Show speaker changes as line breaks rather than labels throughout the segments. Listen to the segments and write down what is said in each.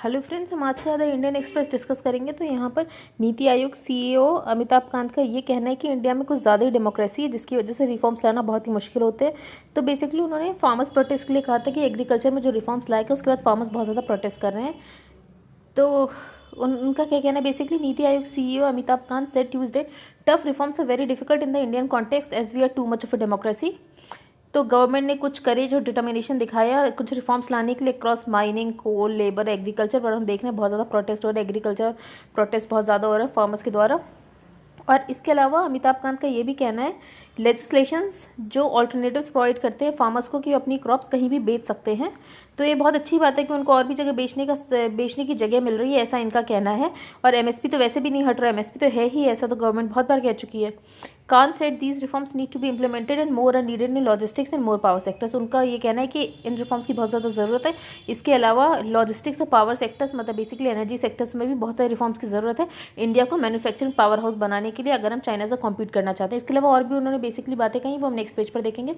Hello friends, हम आज का द इंडियन एक्सप्रेस डिस्कस करेंगे। तो यहाँ पर नीति आयोग सीईओ अमिताभ कांत का ये कहना है कि इंडिया में कुछ ज़्यादा ही डेमोक्रेसी है, जिसकी वजह से रिफॉर्म्स लाना बहुत ही मुश्किल होते हैं। तो बेसिकली उन्होंने फार्मर्स प्रोटेस्ट के लिए कहा था कि एग्रीकल्चर में जो रिफॉर्म्स लाए गए उसके बाद फार्मर्स बहुत ज़्यादा प्रोटेस्ट कर रहे हैं। तो उनका क्या कहना है, basically NITI Aayog CEO Amitabh Kant said Tuesday tough reforms are very difficult in the Indian context as we are too much of a democracy. तो गवर्नमेंट ने कुछ करेज और डिटर्मिनेशन दिखाया कुछ रिफॉर्म्स लाने के लिए क्रॉस माइनिंग, कोल, लेबर, एग्रीकल्चर पर। हम देख रहे हैं बहुत ज़्यादा प्रोटेस्ट हो रहा है, एग्रीकल्चर प्रोटेस्ट बहुत ज़्यादा हो रहा है फार्मर्स के द्वारा। और इसके अलावा अमिताभ कांत का ये भी कहना है लेजिस्लेशंस जो ऑल्टरनेटिव्स प्रोवाइड करते हैं फार्मर्स को कि अपनी क्रॉप्स कहीं भी बेच सकते हैं। तो ये बहुत अच्छी बात है कि उनको और भी जगह बेचने की जगह मिल रही है, ऐसा इनका कहना है। और एमएसपी तो वैसे भी नहीं हट रहा, एमएसपी तो है ही, ऐसा तो गवर्नमेंट बहुत बार कह चुकी है। Kant said these reforms need to be implemented and more are needed in logistics and more power sectors. उनका ये कहना है कि इन रिफॉर्म्स की बहुत ज़्यादा ज़रूरत है। इसके अलावा लॉजिस्टिक्स और पावर सेक्टर्स, मतलब बेसिकली एनर्जी सेक्टर्स में भी बहुत सारे रिफॉर्म्स की ज़रूरत है इंडिया को मैन्युफैक्चरिंग पावर हाउस बनाने के लिए, अगर हम चाइना से कॉम्पीट करना चाहते हैं। इसके अलावा और भी उन्होंने बेसिकली बातें कही, वो हम नेक्स्ट पेज पर देखेंगे।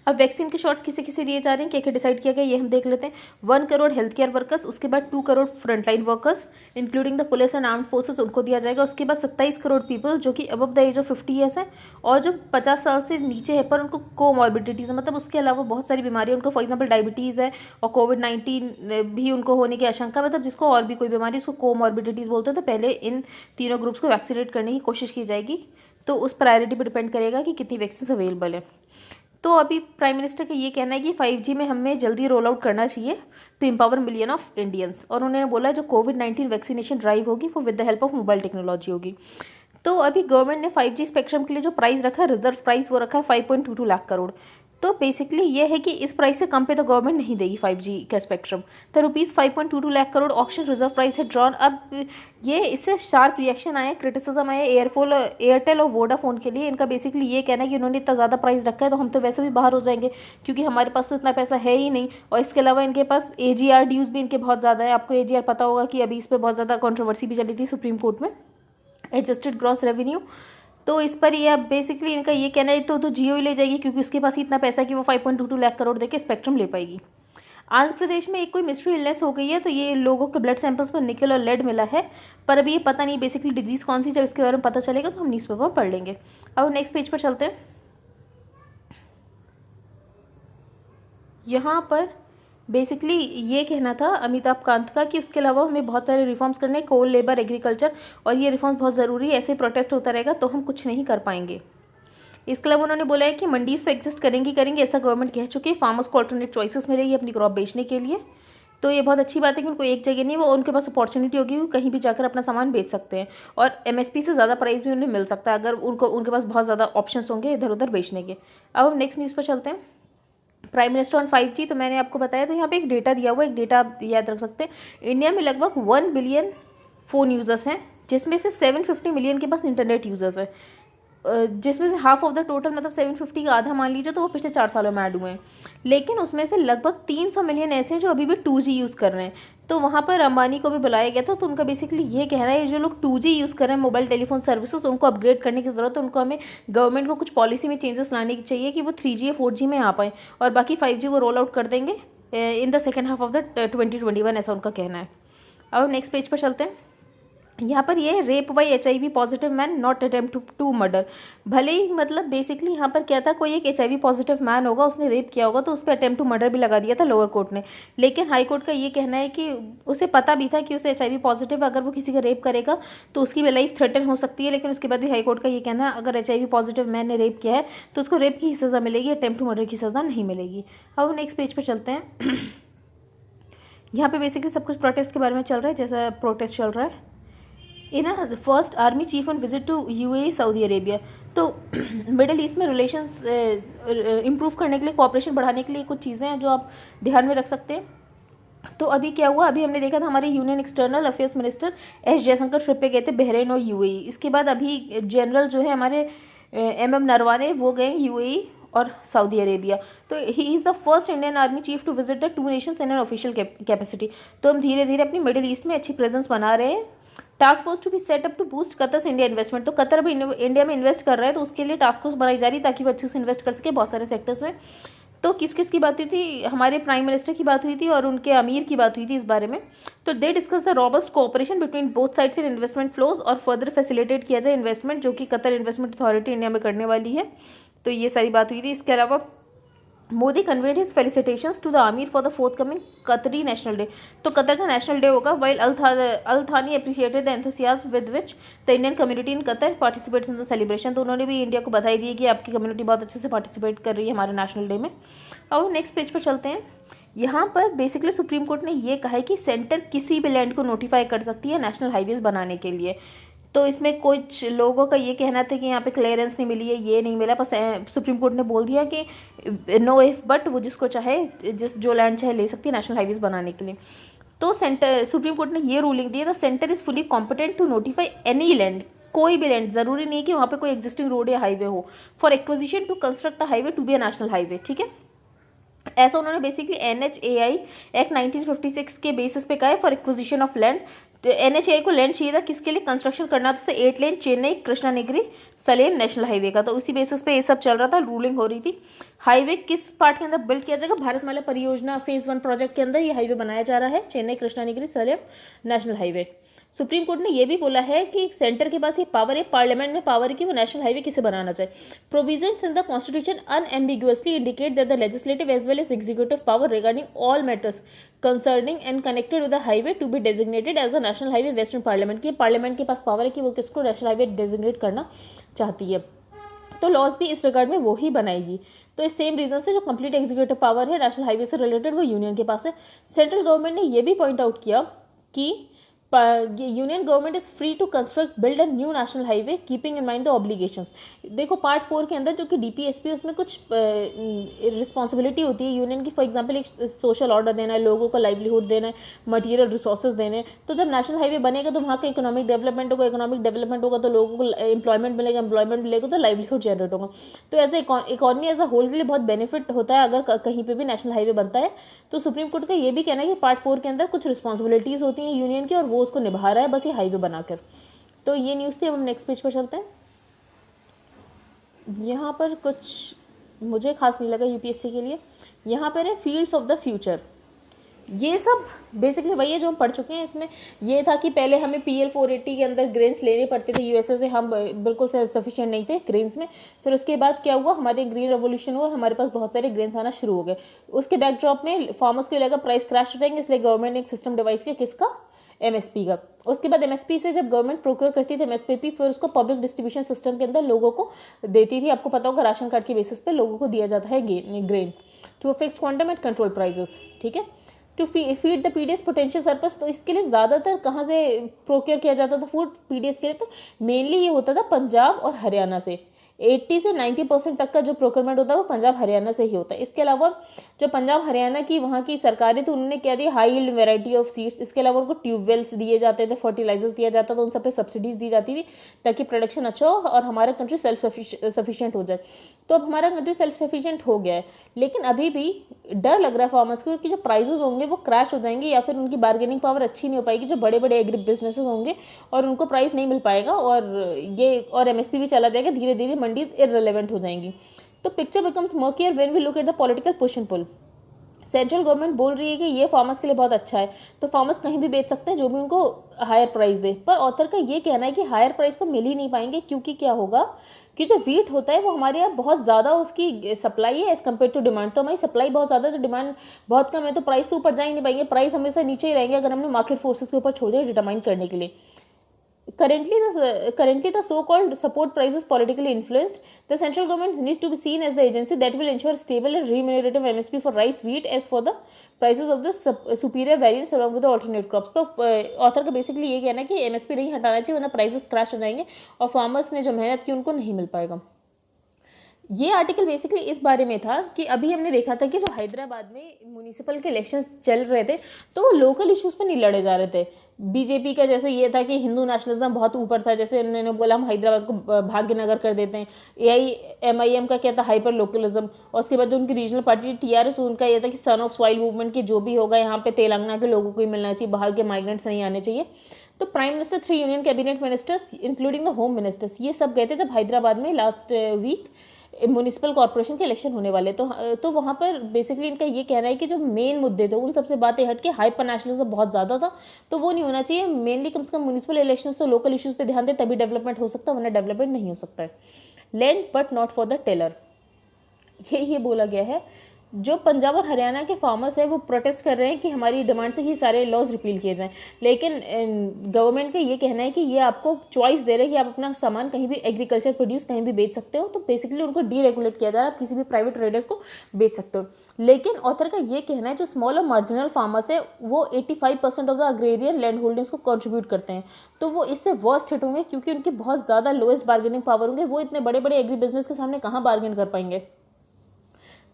अब वैक्सीन के शॉट्स किसे किसे दिए जा रहे हैं, क्या क्या डिसाइड किया गया, ये हम देख लेते हैं। 1 करोड़ हेल्थ केयर वर्कर्स, उसके बाद 2 crore frontline workers including the police and armed forces, उनको दिया जाएगा। उसके बाद 27 करोड़ पीपल जो कि above the age of 50 years है और जो 50 साल से नीचे है पर उनको कोमॉर्बिडिटीज है, मतलब उसके अलावा बहुत सारी बीमारी उनको, फॉर एग्जाम्पल डायबिटीज़ है और कोविड-19 भी उनको होने की आशंका, मतलब जिसको और भी कोई बीमारी, उसको कोमॉर्बिडिटीज बोलते हैं। तो पहले इन तीनों ग्रुप्स को वैक्सीनेट करने की कोशिश की जाएगी। तो उस प्रायोरिटी पर डिपेंड करेगा कि कितनी वैक्सीन अवेलेबल है। तो अभी प्राइम मिनिस्टर का ये कहना है कि 5G में हमें जल्दी रोल आउट करना चाहिए to empower million of Indians. और उन्होंने बोला जो कोविड-19 वैक्सीनेशन ड्राइव होगी वो with the help of mobile technology होगी। तो अभी गवर्नमेंट ने 5G स्पेक्ट्रम के लिए जो प्राइस रखा है, रिजर्व प्राइस, वो रखा है 5.22 लाख करोड़। तो बेसिकली ये है कि इस प्राइस से कम पे तो गवर्नमेंट नहीं देगी 5G का स्पेक्ट्रम। तो rupees 5.22 lakh crore auction reserve price है ड्रॉन। अब ये इससे शार्प रिएक्शन आया, क्रिटिसिज्म आया एयरटेल और वोडाफोन के लिए। इनका बेसिकली ये कहना है कि उन्होंने इतना ज़्यादा प्राइस रखा है तो हम तो वैसे भी बाहर हो जाएंगे क्योंकि हमारे पास तो इतना पैसा है ही नहीं। और इसके अलावा इनके पास AGR ड्यूज भी इनके बहुत ज़्यादा है। आपको AGR पता होगा कि अभी इस पर बहुत ज़्यादा कॉन्ट्रोवर्सी भी चली थी सुप्रीम कोर्ट में, एडजस्टेड ग्रॉस रेवेन्यू। तो इस पर ये अब बेसिकली इनका ये कहना है तो जियो ही ले जाएगी क्योंकि उसके पास ही इतना पैसा है कि वो 5.22 लाख करोड़ देके स्पेक्ट्रम ले पाएगी। आंध्र प्रदेश में एक कोई मिस्ट्री इलनेस हो गई है, तो ये लोगों के ब्लड सैंपल्स में निकल और लेड मिला है, पर अभी ये पता नहीं बेसिकली डिजीज कौन सी, जब इसके बारे में पता चलेगा तो हम न्यूज़पेपर में पढ़ लेंगे। अब नेक्स्ट पेज पर चलते हैं। यहाँ पर बेसिकली ये कहना था अमिताभ कांत का कि उसके अलावा हमें बहुत सारे रिफॉर्म्स करने हैं, कोल, लेबर, एग्रीकल्चर, और ये रिफॉर्म्स बहुत ज़रूरी है। ऐसे प्रोटेस्ट होता रहेगा तो हम कुछ नहीं कर पाएंगे। इसके अलावा उन्होंने बोला है कि मंडीज तो एग्जिस्ट करेंगी, ऐसा गवर्नमेंट कह चुकी है। फार्मर्स को ऑल्टरनेट चॉइसेस मिलेगी अपनी क्रॉप बेचने के लिए। तो ये बहुत अच्छी बात है कि उनको एक जगह नहीं, वो उनके पास अपॉर्चुनिटी होगी, वो कहीं भी जाकर अपना सामान बेच सकते हैं और एमएसपी से ज़्यादा प्राइस भी उन्हें मिल सकता है अगर उनके पास बहुत ज़्यादा ऑप्शंस होंगे इधर उधर बेचने के। अब हम नेक्स्ट न्यूज़ पर चलते हैं। प्राइम मिनिस्टर ऑन 5G, तो मैंने आपको बताया, तो यहाँ पे एक डेटा दिया हुआ है, एक डेटा आप याद रख सकते हैं। इंडिया में लगभग 1 बिलियन फ़ोन यूज़र्स हैं, जिसमें से 750 मिलियन के पास इंटरनेट यूज़र्स हैं, जिसमें से हाफ ऑफ द टोटल, मतलब 750 का आधा मान लीजिए, तो वो पिछले 4 सालों में ऐड हुए हैं। लेकिन उसमें से लगभग 300 मिलियन ऐसे हैं जो अभी भी 2G यूज़ कर रहे हैं। तो वहाँ पर अंबानी को भी बुलाया गया था, तो उनका बेसिकली ये कहना है जो लोग 2G यूज़ कर रहे हैं मोबाइल टेलीफोन सर्विसेज, उनको अपग्रेड करने की ज़रूरत है। उनको हमें गवर्नमेंट को कुछ पॉलिसी में चेंजेस लाने की चाहिए कि वो 3G या 4G में आ पाए, और बाकी 5G वो रोल आउट कर देंगे in the second half of the 2021, ऐसा उनका कहना है। अब नेक्स्ट पेज पर चलते हैं। यहाँ पर ये rape by HIV positive man not attempt to murder. भले ही, मतलब बेसिकली यहाँ पर क्या था, कोई एक HIV पॉजिटिव मैन होगा, उसने रेप किया होगा, तो उस पर अटेम्प्ट टू मर्डर भी लगा दिया था लोअर कोर्ट ने। लेकिन हाई कोर्ट का ये कहना है कि उसे पता भी था कि उसे HIV पॉजिटिव, अगर वो किसी का रेप करेगा तो उसकी भी लाइफ थ्रेटन हो सकती है। लेकिन उसके बाद भी हाई कोर्ट का ये कहना है अगर HIV पॉजिटिव मैन ने रेप किया है तो उसको रेप की सज़ा मिलेगी, अटेम्प्ट टू मर्डर की सज़ा नहीं मिलेगी। अब नेक्स्ट पेज पर चलते हैं। यहाँ पे बेसिकली सब कुछ प्रोटेस्ट के बारे में चल रहा है, जैसा प्रोटेस्ट चल रहा है। In first army chief on visit to UAE Saudi Arabia. तो मिडिल ईस्ट में रिलेशंस इम्प्रूव करने के लिए, कोऑपरेशन बढ़ाने के लिए कुछ चीज़ें हैं जो आप ध्यान में रख सकते हैं। तो अभी क्या हुआ, अभी हमने देखा था हमारे union external affairs minister S Jaishankar trip पे गए थे बहरीन और UAE। इसके बाद अभी जनरल जो है हमारे MM नरवाने, वो गए UAE और सऊदी अरेबिया। तो he is the first Indian army chief to visit the 2 nations in an official capacity. तो हम धीरे धीरे अपनी मिडिल ईस्ट में अच्छी प्रेजेंस बना रहे हैं। Task force to be set up to boost Qatar India investment. तो कतर भी इंडिया में इन्वेस्ट कर रहा है, तो उसके लिए टास्क फोर्स बनाई जा रही है ताकि वो अच्छे से इन्वेस्ट कर सके बहुत सारे सेक्टर्स में। तो किस किस की बात हुई थी, हमारे प्राइम मिनिस्टर की बात हुई थी और उनके अमीर की बात हुई थी इस बारे में। तो they discuss the robust cooperation between both sides in investment flows और फर्दर फैसिलिटेट किया जाए इन्वेस्टमेंट, जो कि कतर इन्वेस्टमेंट अथॉरिटी इंडिया में करने वाली है। तो ये सारी बात हुई थी। इसके अलावा Modi conveyed his felicitations to the Amir for the forthcoming Qatari national day. तो कतर का नेशनल डे होगा। While Al Thani appreciated the enthusiasm with which the Indian community in Qatar participates in the celebration. तो उन्होंने भी India को बधाई दी कि आपकी कम्युनिटी बहुत अच्छे से पार्टिसिपेट कर रही है हमारे नेशनल डे में। अब नेक्स्ट पेज पर चलते हैं। यहाँ पर बेसिकली सुप्रीम कोर्ट ने ये कहा है कि सेंटर किसी भी लैंड को नोटिफाई कर सकती है नेशनल हाईवेज बनाने के लिए। तो इसमें कुछ लोगों का ये कहना था कि यहाँ पे क्लियरेंस नहीं मिली है, ये नहीं मिला, बस सुप्रीम कोर्ट ने बोल दिया कि नो इफ बट, वो जिसको चाहे जो लैंड चाहे ले सकती है नेशनल हाईवेज बनाने के लिए। तो सेंटर सुप्रीम कोर्ट ने ये रूलिंग दी है, the centre is fully competent to notify any land, कोई भी लैंड, जरूरी नहीं कि वहाँ पे कोई एग्जिस्टिंग रोड या हाईवे हो, for acquisition to construct a highway to be a national highway. ठीक है, ऐसा उन्होंने बेसिकली NHAI एक्ट 1956 के बेसिस पे कहा है for acquisition of land. NHAI को लैंड चाहिए था किसके लिए, कंस्ट्रक्शन करना था 8 लेन चेन्नई कृष्णागिरी सलेम नेशनल हाईवे का। तो उसी बेसिस पे ये सब चल रहा था, रूलिंग हो रही थी। हाईवे किस पार्ट के अंदर बिल्ड किया जाएगा, भारतमाला परियोजना फेज 1 प्रोजेक्ट के अंदर ये हाईवे बनाया जा रहा है, Chennai Krishnagiri Salem national highway. Supreme court ने यह भी बोला है कि सेंटर के पास ये पावर है, पार्लियामेंट में पावर है कि वो नेशनल हाईवे किसे बनाना चाहे। Provisions in the constitution unambiguously indicate that the legislative as well as executive power regarding all matters concerning and connected with the highway to be designated as a national highway vests in parliament की parliament के पास power है कि वो किसको national highway designate करना चाहती है। तो लॉज भी इस रिगार्ड में वो ही बनाएगी। तो इस सेम रीजन से जो कंप्लीट एग्जीक्यूटिव पावर है नेशनल हाईवे से रिलेटेड वो यूनियन के पास है। सेंट्रल गवर्नमेंट ने ये भी पॉइंट आउट किया कि union government is free to construct build a new national highway keeping in mind the obligations. देखो पार्ट 4 के अंदर जो कि DPSP उसमें कुछ रिस्पॉन्सिबिलिटी होती है यूनियन की। फॉर एग्जांपल एक सोशल ऑर्डर देना है, लोगों को लाइवलीहुड देना है, मटेरियल रिसोर्सेज देने हैं। तो जब नेशनल हाईवे बनेगा तो वहाँ का इकोनॉमिक डेवलपमेंट होगा, इकोनॉमिक डेवलपमेंट होगा तो लोगों को एम्प्लॉयमेंट मिलेगा, एम्प्लॉयमेंट मिलेगा तो लाइवलीहुड जनरेट होगा। तो as economy as a whole के लिए बहुत बेनिफिट होता है अगर कहीं पर भी नेशनल हाईवे बनता है। तो सुप्रीम कोर्ट का ये भी कहना है कि पार्ट 4 के अंदर कुछ रिस्पॉन्सिबिलिटीज होती हैं यूनियन की और वो उसको निभा रहा है बस ये हाईवे बनाकर। तो ये न्यूज़ थी। अब हम नेक्स्ट पेज पर चलते हैं। यहाँ पर कुछ मुझे खास नहीं लगा UPSC के लिए। यहाँ पर है फील्ड्स ऑफ द फ्यूचर। ये सब बेसिकली वही है जो हम पढ़ चुके हैं। इसमें ये था कि पहले हमें PL 480 के अंदर ग्रेन्स लेने पड़ते थे USA से, हम बिल्कुल सेल्फ सफिशिएंट नहीं थे ग्रेन्स में। फिर उसके बाद क्या हुआ, हमारे ग्रीन रेवोल्यूशन हुआ, हमारे पास बहुत सारे ग्रेन्स आना शुरू हो गए। उसके बैकड्रॉप में फार्मर्स को लगा प्राइस क्रैश हो जाएंगे, इसलिए गवर्नमेंट ने एक सिस्टम डिवाइस किया, किसका, MSP का। उसके बाद MSP से जब गवर्नमेंट प्रोक्योर करती थी MSP, फिर उसको पब्लिक डिस्ट्रीब्यूशन सिस्टम के अंदर लोगों को देती थी। आपको पता होगा राशन कार्ड के बेसिस पे लोगों को दिया जाता है grain to fix quantum at control prices. ठीक है, to feed the PDS potential surplus. तो इसके लिए ज़्यादातर कहाँ से प्रोक्योर किया जाता था फूड PDS के लिए, तो मेनली ये होता था पंजाब और हरियाणा से। 80 से 90% तक का जो प्रोक्योरमेंट होता है वो पंजाब हरियाणा से ही होता है। इसके अलावा जो पंजाब हरियाणा की वहाँ की सरकारें तो उन्होंने क्या दिया, high yield variety of seeds. इसके अलावा उनको ट्यूबवेल्स दिए जाते थे, फर्टिलाइजर्स दिया जाता था, उन सब पे सब्सिडीज दी जाती थी ताकि प्रोडक्शन अच्छा हो और हमारा कंट्री सेल्फ सफिशिएंट हो जाए। तो अब हमारा कंट्री सेल्फ सफिशिएंट हो गया है, लेकिन अभी भी डर लग रहा है फार्मर्स को कि जो प्राइसेस होंगे वो क्रैश हो जाएंगे या फिर उनकी बार्गेनिंग पावर अच्छी नहीं हो पाएगी। जो बड़े बड़े एग्री बिजनेसेस होंगे और उनको प्राइस नहीं मिल पाएगा और MSP भी चला जाएगा, धीरे धीरे मंडीज इररिलेवेंट हो जाएंगी। तो picture becomes murkier when we look at the political push and pull. Central government बोल रही है कि ये फार्मर्स के लिए बहुत अच्छा है, तो फार्मर्स कहीं भी बेच सकते हैं जो भी उनको हायर प्राइस दे। पर ऑथर का ये कहना है कि हायर प्राइस तो मिल ही नहीं पाएंगे, क्योंकि क्या होगा कि जो वीट होता है वो हमारे यहाँ बहुत ज़्यादा उसकी सप्लाई है एज कम्पेयर टू डिमांड। तो हमारी सप्लाई बहुत ज़्यादा है तो डिमांड बहुत कम है, तो प्राइस तो ऊपर जा ही नहीं पाएंगे, प्राइस हमेशा नीचे ही रहेंगे अगर हमने मार्केट फोर्सेस के ऊपर छोड़ दिया डिटरमाइन करने के लिए। Currently, the so-called support price is politically influenced. The central government needs to be seen as the agency that will ensure stable and remunerative MSP for rice, wheat, as for the prices of the superior variants along with the alternate crops. तो author का basically ये कहना है कि MSP नहीं हटाना चाहिए वरना प्राइसेस क्रैश हो जाएंगे और फार्मर्स ने जो मेहनत की उनको नहीं मिल पाएगा। ये आर्टिकल बेसिकली इस बारे में था कि अभी हमने देखा था कि जो हैदराबाद में म्यूनिसिपल के इलेक्शंस चल रहे थे तो वो लोकल इश्यूज पर नहीं लड़े जा रहे थे। बीजेपी का जैसे ये था कि हिंदू नेशनलिज्म बहुत ऊपर था, जैसे उन्होंने बोला हम हैदराबाद को भाग्यनगर कर देते हैं। AIMIM का क्या था, हाइपर लोकलिज्म। और उसके बाद जो उनकी रीजनल पार्टी TRS उनका ये था कि सन ऑफ सॉइल मूवमेंट की जो भी होगा यहाँ पे तेलंगाना के लोगों को ही मिलना चाहिए, बाहर के माइग्रेंट्स नहीं आने चाहिए। तो prime minister, 3 union cabinet ministers including the home ministers, ये सब गए थे जब हैदराबाद में लास्ट वीक म्यूनिसिपल कॉर्पोरेशन के इलेक्शन होने वाले, तो वहाँ पर बेसिकली इनका ये कहना है कि जो मेन मुद्दे थे उन सबसे बातें हट के हाइपर नेशनलिज्म बहुत ज़्यादा था, तो वो नहीं होना चाहिए। मेनली कम से कम म्यूनिसिपल इलेक्शन तो लोकल इश्यूज पे ध्यान दे, तभी डेवलपमेंट हो सकता है, वरना डेवलपमेंट नहीं हो सकता है। Land but not for the tiller, ये बोला गया है। जो पंजाब और हरियाणा के फार्मर्स हैं वो प्रोटेस्ट कर रहे हैं कि हमारी डिमांड से ही सारे लॉज रिपील किए जाएं, लेकिन गवर्नमेंट का ये कहना है कि ये आपको चॉइस दे रहे हैं कि आप अपना सामान कहीं भी एग्रीकल्चर प्रोड्यूस कहीं भी बेच सकते हो, तो बेसिकली उनको डीरेगुलेट किया जा रहा है, आप किसी भी प्राइवेट ट्रेडर्स को बेच सकते हो। लेकिन ऑथर का ये कहना है जो स्मॉल और मार्जिनल फार्मर्स है वो 85% of the agrarian land holdings को कंट्रीब्यूट करते हैं, तो वो इससे वर्स्ट हिट होंगे क्योंकि उनकी बहुत ज़्यादा लोएस्ट बार्गेनिंग पावर होंगे, वो इतने बड़े बड़े एग्री बिजनेस के सामने कहाँ बार्गेन कर पाएंगे।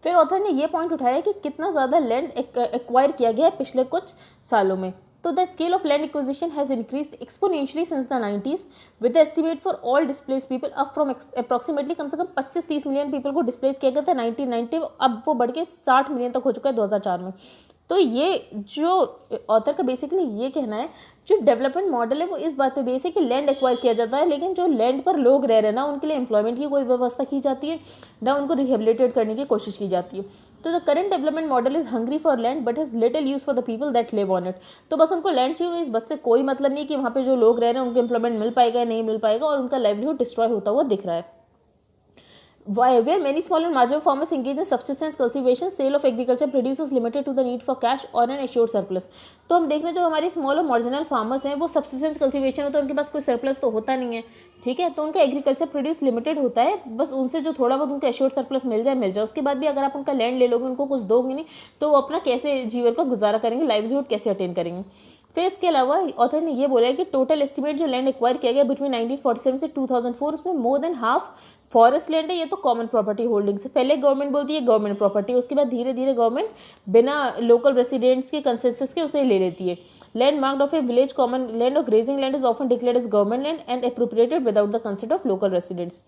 फिर ऑथर ने ये पॉइंट उठाया कि कितना ज़्यादा लैंड एक्वायर किया गया है पिछले कुछ सालों में, तो the scale of land acquisition has increased exponentially since the 90s with estimate for all displace people up from approximately कम से कम 25-30 मिलियन पीपल को डिस्प्लेस किया गया था 1990, अब वो बढ़ के 60 मिलियन तक हो चुका है 2004 में। तो ये जो ऑथर का बेसिकली ये कहना है जो डेवलपमेंट मॉडल है वो इस बात पे बेस है कि लैंड एक्वायर किया जाता है, लेकिन जो लैंड पर लोग रह रहे हैं ना उनके लिए एम्प्लॉयमेंट की कोई व्यवस्था की जाती है ना उनको रिहेबिलिटेट करने की कोशिश की जाती है। तो the current development model is hungry for land but has little use for the people that live on it, तो बस उनको लैंड चाहिए, इस बात से कोई मतलब नहीं कि वहाँ पे जो लोग रह रहे हैं उनको एम्प्लॉयमेंट मिल पाएगा या नहीं मिल पाएगा, और उनका लाइवलीहुड डिस्ट्रॉय होता हुआ दिख रहा है। Where many small and marginal farmers engage in subsistence cultivation, sale of agriculture produce is limited to the need for cash or an assured surplus। तो हम देख रहे हैं जो हमारे स्मॉल और मार्जिनल फार्मर्स हैं वो सब्सिस्टेंस कल्टीवेशन होता है, उनके पास कोई सरप्लस तो होता नहीं है, ठीक है, तो उनका एग्रीकल्चर प्रोड्यूस लिमिटेड होता है, बस उनसे जो थोड़ा बहुत उनका एश्योर्ड सरप्लस मिल जाए, उसके बाद भी अगर आप उनका लैंड ले लोगे उनको कुछ दोगे नहीं तो वो अपना कैसे जीवन का गुजारा करेंगे, लाइवलीहुड कैसे अटेन करेंगे। फिर इसके अलावा ऑथर ने ये बोला है कि टोटल एस्टिमेट जो लैंड एक्वायर किया गया बिटवीन 1947 से 2004 उसमें more than half forest land है, ये तो कॉमन प्रॉपर्टी होल्डिंग से पहले गवर्नमेंट बोलती है गवर्नमेंट प्रॉपर्टी, उसके बाद धीरे धीरे गवर्नमेंट बिना लोकल रेसिडेंट्स के कंसेंसस के उसे ले लेती है। Land marked of a village common land और grazing land is often declared as government land and appropriated without the consent of local residents.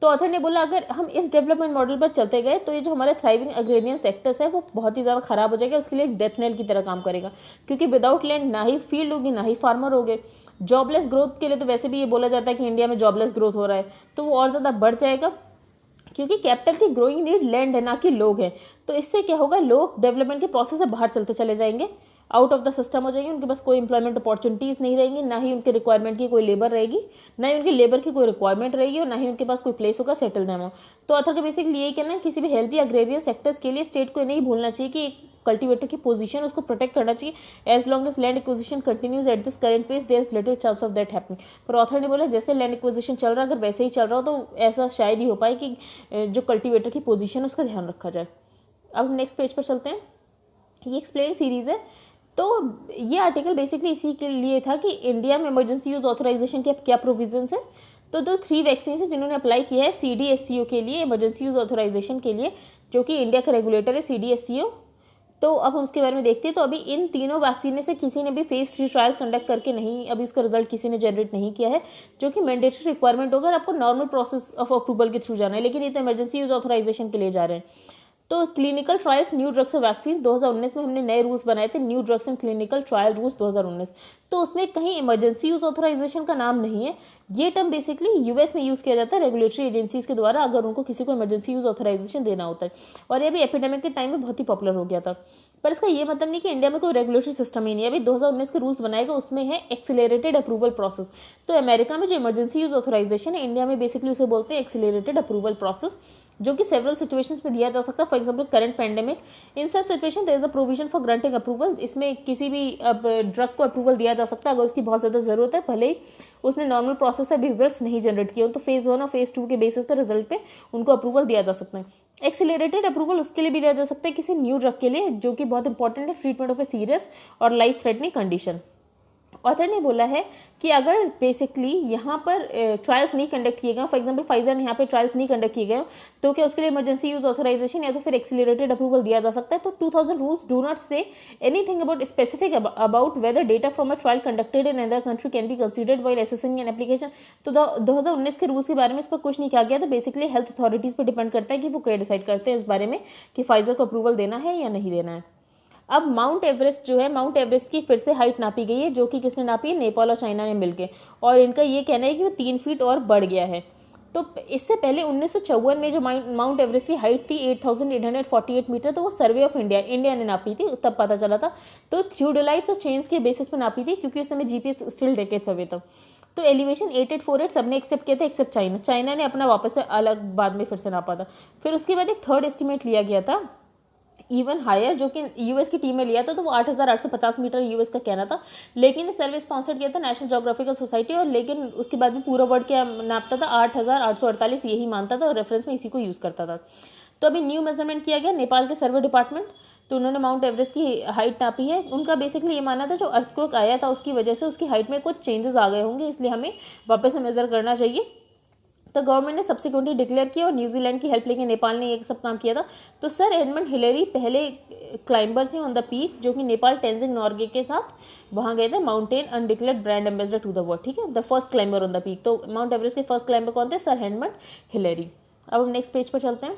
तो ऑथर ने बोला अगर हम इस डेवलपमेंट मॉडल पर चलते गए तो ये जो हमारे थ्राइविंग अग्रेरियन सेक्टर्स है वो बहुत ही ज़्यादा खराब हो जाएगा, उसके लिए एक डेथ नेल की तरह काम करेगा, क्योंकि विदाउट लैंड ना ही फील्ड होगी ना ही फार्मर होगे। जॉबलेस ग्रोथ के लिए तो वैसे भी ये बोला जाता है कि इंडिया में जॉबलेस ग्रोथ हो रहा है, तो वो और ज़्यादा बढ़ जाएगा क्योंकि कैपिटल की ग्रोइंग नीड लैंड है ना कि लोग हैं। तो इससे क्या होगा, लोग डेवलपमेंट के प्रोसेस से बाहर चलते चले जाएंगे, आउट ऑफ द सिस्टम हो जाएंगे, उनके पास कोई इंप्लॉयमेंट अपॉर्चुनिटीज़ नहीं रहेंगी, ना ही उनके रिक्वायरमेंट की कोई लेबर रहेगी, ना ही उनकी लेबर की कोई रिक्वायरमेंट रहेगी और ना ही उनके पास कोई प्लेस होगा सेटल होना। तो ऑथर का बेसिकली यही कहना है किसी भी हेल्थी अग्रेरियन सेक्टर्स के लिए स्टेट को नहीं भूलना चाहिए कि कल्टीवेटर की पोजीशन उसको प्रोटेक्ट करना चाहिए। As long as land acquisition continues at this current pace there is little chance of that happening. पर ऑथर ने बोला जैसे लैंड एक्विजिशन चल रहा है अगर वैसे ही चल रहा हो तो ऐसा शायद ही हो पाए कि जो कल्टीवेटर की पोजीशन उसका ध्यान रखा जाए। अब हम नेक्स्ट पेज पर चलते हैं, ये एक्सप्लेन सीरीज है। तो ये आर्टिकल बेसिकली इसी के लिए था कि इंडिया में इमरजेंसी यूज ऑथराइजेशन के क्या प्रोविजंस है। तो 3 वैक्सीन है जिन्होंने अप्लाई किया है CDSCO के लिए, इमरजेंसी यूज ऑथराइजेशन के लिए, जो कि इंडिया का रेगुलेटर है CDSCO। तो अब हम उसके बारे में देखते हैं। तो अभी इन तीनों वैक्सीन में से किसी ने भी फेज 3 ट्रायल्स कंडक्ट करके नहीं, अभी उसका रिजल्ट किसी ने जनरेट नहीं किया है, जो कि मैंडेटरी रिक्वायरमेंट होगा, आपको नॉर्मल प्रोसेस ऑफ अप्रूवल के थ्रू जाना है, लेकिन ये तो इमरजेंसी यूज ऑथराइजेशन के लिए जा रहे हैं। तो क्लिनिकल ट्रायल्स न्यू ड्रग्स और वैक्सीन 2019 में हमने नए रूल्स बनाए थे, new drugs and clinical trial rules 2019। तो उसमें कहीं इमरजेंसी यूज ऑथराइजेशन का नाम नहीं है, ये टर्म बेसिकली यूएस में यूज किया जाता है रेगुलेटरी एजेंसीज के द्वारा अगर उनको किसी को इमरजेंसी यूज ऑथराइजेशन देना होता है, और ये भी एपिडेमिक के टाइम में बहुत ही पॉपुलर हो गया था। पर इसका ये मतलब नहीं कि इंडिया में कोई रेगुलेटरी सिस्टम ही नहीं है। अभी 2019 के रूल्स बनाए गए उसमें है एक्सिलरेटेड अप्रूवल प्रोसेस। तो अमेरिका में जो इमरजेंसी यूज ऑथराइजेशन है, इंडिया में बेसिकली उसे बोलते हैं एक्सिलरेटेड अप्रूवल प्रोसेस, जो कि सेवरल सिचुएशंस में दिया जा सकता है। For example current pandemic, in such situation there is a provision for granting approval. इसमें किसी भी अब ड्रग को अप्रूवल दिया जा सकता है अगर उसकी बहुत ज़्यादा ज़रूरत है, भले ही उसने नॉर्मल प्रोसेस से रिजल्ट्स नहीं जनरेट किए हो, तो फेज 1 और फेज 2 के बेसिस पर रिजल्ट पे उनको अप्रूवल दिया जा सकता है। एक्सिलरेटेड अप्रूवल उसके लिए भी दिया जा सकता है किसी न्यू ड्रग के लिए जो कि बहुत इंपॉर्टेंट है, ट्रीटमेंट ऑफ ए सीरियस और लाइफ थ्रेटनिंग कंडीशन। ऑथर ने बोला है कि अगर बेसिकली यहाँ पर ट्रायल्स नहीं कंडक्ट किए गए, फॉर एग्जांपल फाइजर ने यहाँ पे ट्रायल्स नहीं कंडक्ट किए गए, तो क्या उसके लिए इमरजेंसी यूज ऑथराइजेशन या तो फिर एक्सिलरेटेड अप्रूवल दिया जा सकता है। तो 2000 rules do not say anything about specific about whether data from a trial conducted in other country can be considered while assessing an application. तो 2019 के रूल्स के बारे में इस पर कुछ नहीं कहा गया, तो बेसिकली हेल्थ अथॉरिटीज पर डिपेंड करता है कि वो क्या डिसाइड करते हैं इस बारे में कि फाइजर को अप्रूवल देना है या नहीं देना है। अब माउंट एवरेस्ट जो है, माउंट एवरेस्ट की फिर से हाइट नापी गई है, जो कि किसने नापी है, नेपाल और चाइना ने मिलकर, और इनका ये कहना है कि वो 3 फीट और बढ़ गया है। तो इससे पहले 1954 में जो माउंट एवरेस्ट की हाइट थी 8,848 मीटर, तो वो सर्वे ऑफ इंडिया ने नापी थी, तब पता चला था। तो थियोडोलाइट्स और चेन्स के बेसिस पर नापी थी, क्योंकि उस समय जीपीएस स्टिल डेकेड्स अवे था। तो एलिवेशन 8848 सबने एक्सेप्ट किया था एक्सेप्ट चाइना ने अपना वापस से अलग बाद में फिर से नापा था। फिर उसके बाद एक थर्ड एस्टिमेट लिया गया था इवन हायर, जो कि यूएस की टीम में लिया था, तो वो 8,850 मीटर यूएस का कहना था, लेकिन सर्वे स्पॉन्सर किया था नेशनल ज्योग्राफिकल सोसाइटी, और लेकिन उसके बाद भी पूरा वर्ल्ड क्या नापता था 8,848 यही मानता था और रेफरेंस में इसी को यूज़ करता था। तो अभी न्यू मेजरमेंट किया गया नेपाल के सर्वे डिपार्टमेंट, तो उन्होंने माउंट एवरेस्ट की हाइट नापी है। उनका बेसिकली ये मानना था जो अर्थक्वेक आया था उसकी वजह से उसकी हाइट में कुछ चेंजेस आ गए होंगे, इसलिए हमें वापस से मेजर करना चाहिए। तो गवर्नमेंट ने सब्सिक्वेंटली डिक्लेयर किया और न्यूजीलैंड की हेल्प लेके नेपाल ने एक सब काम किया था। तो सर एडमंड हिलेरी पहले क्लाइंबर थे ऑन द पीक, जो कि नेपाल टेंजिंग नॉर्गे के साथ वहाँ गए थे, mountain undeclared brand ambassador to the world, ठीक है, the first climber on the peak. तो माउंट एवरेस्ट के फर्स्ट क्लाइंबर कौन थे? Sir Edmund Hillary. अब हम नेक्स्ट पेज पर चलते हैं।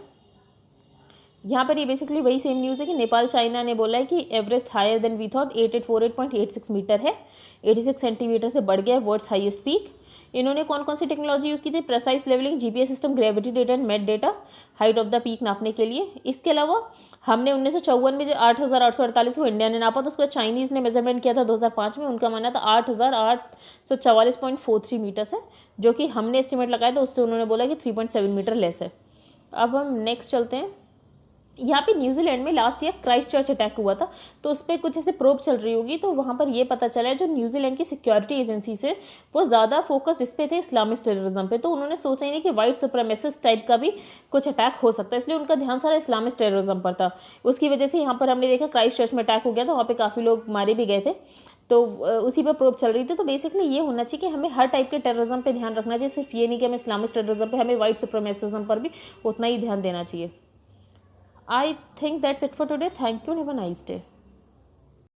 यहाँ पर ये बेसिकली वही सेम न्यूज़ है कि नेपाल चाइना ने बोला है कि Everest higher than we thought 8848.86 metre है, 86 सेंटीमीटर से बढ़ गया है, वर्ल्ड्स हाईएस्ट पीक। इन्होंने कौन कौन सी टेक्नोलॉजी यूज़ की थी? Precise levelling, GPS system, gravity data and met data, height of the peak नापने के लिए। इसके अलावा हमने 1954 में जो 8,848 को इंडिया ने नापा था, उसके बाद चाइनीज़ ने मेजरमेंट किया था 2005 में, उनका मानना था 8,844.43 मीटर है, जो कि हमने एस्टिमेट लगाया था उससे उन्होंने बोला कि 3.7 मीटर लेस है। अब हम नेक्स्ट चलते हैं। यहाँ पे न्यूजीलैंड में last year Christ church attack हुआ था, तो उस पर कुछ ऐसे प्रोब चल रही होगी, तो वहाँ पर ये पता चला है जो न्यूजीलैंड की सिक्योरिटी एजेंसी से वो ज़्यादा फोकस्ड इस पे थे इस्लामिस्ट टेररिज्म पे, तो उन्होंने सोचा ही नहीं कि वाइट सुप्रीमेसिस्ट टाइप का भी कुछ अटैक हो सकता है, इसलिए उनका ध्यान सारा इस्लामिस्ट टेररिज्म पर था। उसकी वजह से यहाँ पर हमने देखा क्राइस्ट चर्च में अटैक हो गया था, वहाँ पर काफ़ी लोग मारे भी गए थे, तो उसी पर प्रोब चल रही थी। तो बेसिकली ये होना चाहिए कि हमें हर टाइप के टेररिज्म पे ध्यान रखना चाहिए, सिर्फ ये नहीं कि हमें इस्लामिस्ट टेररिज्म पे, हमें वाइट सुप्रीमेसिज्म पर भी उतना ही ध्यान देना चाहिए। I think that's it for today. Thank you and have a nice day.